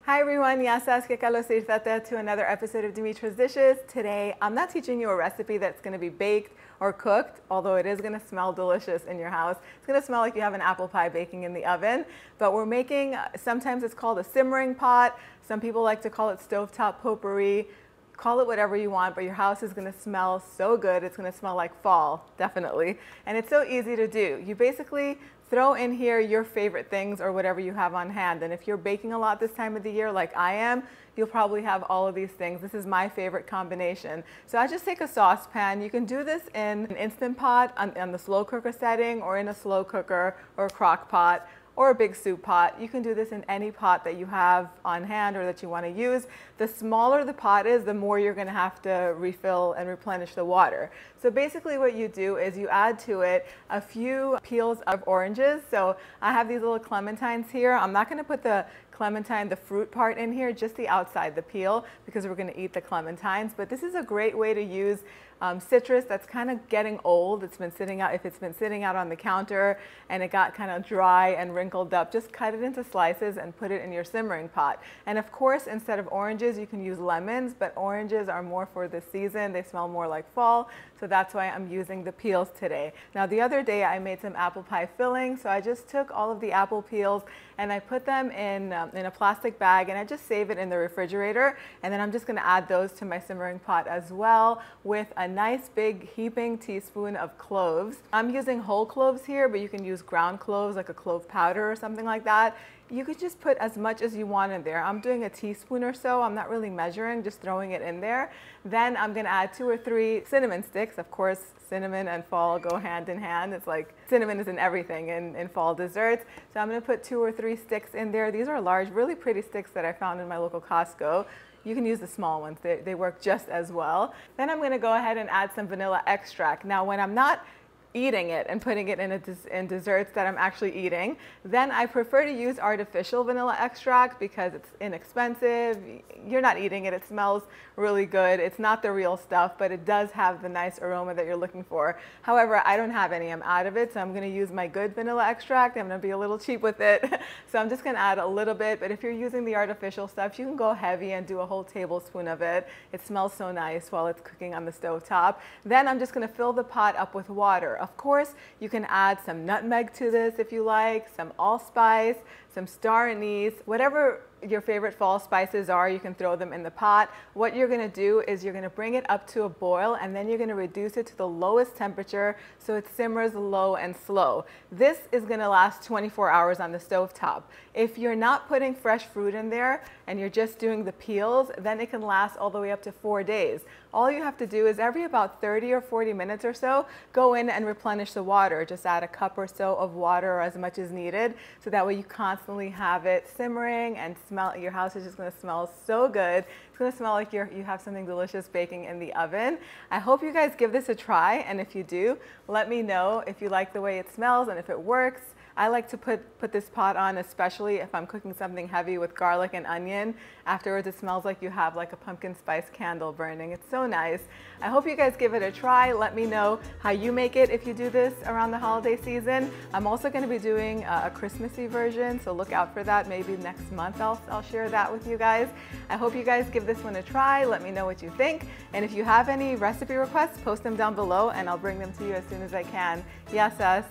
Hi everyone, yasas que kalos irfata to another episode of Dimitra's Dishes. Today, I'm not teaching you a recipe that's going to be baked or cooked, although it is going to smell delicious in your house. It's going to smell like you have an apple pie baking in the oven, but we're making, sometimes it's called a simmering pot. Some people like to call it stovetop potpourri. Call it whatever you want, but your house is going to smell so good. It's going to smell like fall, definitely. And it's so easy to do. You basically throw in here your favorite things or whatever you have on hand. And if you're baking a lot this time of the year like I am, you'll probably have all of these things. This is my favorite combination. So I just take a saucepan. You can do this in an Instant Pot on the slow cooker setting, or in a slow cooker or a crock pot, or a big soup pot. You can do this in any pot that you have on hand or that you want to use. The smaller the pot is, the more you're going to have to refill and replenish the water. So basically what you do is you add to it a few peels of oranges. So I have these little clementines here. I'm not going to put the clementine, the fruit part in here, just the outside, the peel, because we're going to eat the clementines. But this is a great way to use citrus that's kind of getting old. It's been sitting out, if it's been sitting out on the counter and it got kind of dry and wrinkled up, just cut it into slices and put it in your simmering pot. And of course, instead of oranges, you can use lemons, but oranges are more for the season. They smell more like fall. So that's why I'm using the peels today. Now the other day I made some apple pie filling. So I just took all of the apple peels and I put them in a plastic bag, and I just save it in the refrigerator. And then I'm just going to add those to my simmering pot as well, with a nice big heaping teaspoon of cloves. I'm using whole cloves here, but you can use ground cloves, like a clove powder or something like that. You could just put as much as you want in there. I'm doing a teaspoon or so. I'm not really measuring, just throwing it in there. Then I'm going to add 2 or 3 cinnamon sticks. Of course, cinnamon and fall go hand in hand. It's like cinnamon is in everything in fall desserts. So I'm going to put 2 or 3 sticks in there. These are large, really pretty sticks that I found in my local Costco. You can use the small ones. They work just as well. Then I'm going to go ahead and add some vanilla extract. Now, when I'm not eating it and putting it in desserts that I'm actually eating, then I prefer to use artificial vanilla extract because it's inexpensive. You're not eating it. It smells really good. It's not the real stuff, but it does have the nice aroma that you're looking for. However, I don't have any. I'm out of it, so I'm going to use my good vanilla extract. I'm going to be a little cheap with it. So I'm just going to add a little bit, but if you're using the artificial stuff, you can go heavy and do a whole tablespoon of it. It smells so nice while it's cooking on the stove top. Then I'm just going to fill the pot up with water. Of course, you can add some nutmeg to this if you like, some allspice, some star anise, whatever your favorite fall spices are, you can throw them in the pot. What you're going to do is you're going to bring it up to a boil, and then you're going to reduce it to the lowest temperature so it simmers low and slow. This is going to last 24 hours on the stove top. If you're not putting fresh fruit in there and you're just doing the peels, then it can last all the way up to 4 days. All you have to do is every about 30 or 40 minutes or so, go in and replenish the water. Just add a cup or so of water, or as much as needed, so that way you constantly have it simmering and your house is just going to smell so good. It's going to smell like you have something delicious baking in the oven. I hope you guys give this a try, and if you do, let me know if you like the way it smells and if it works. I like to put this pot on, especially if I'm cooking something heavy with garlic and onion. Afterwards, it smells like you have like a pumpkin spice candle burning. It's so nice. I hope you guys give it a try. Let me know how you make it if you do this around the holiday season. I'm also going to be doing a Christmassy version, so look out for that. Maybe next month I'll share that with you guys. I hope you guys give this one a try. Let me know what you think. And if you have any recipe requests, post them down below and I'll bring them to you as soon as I can. Yasas.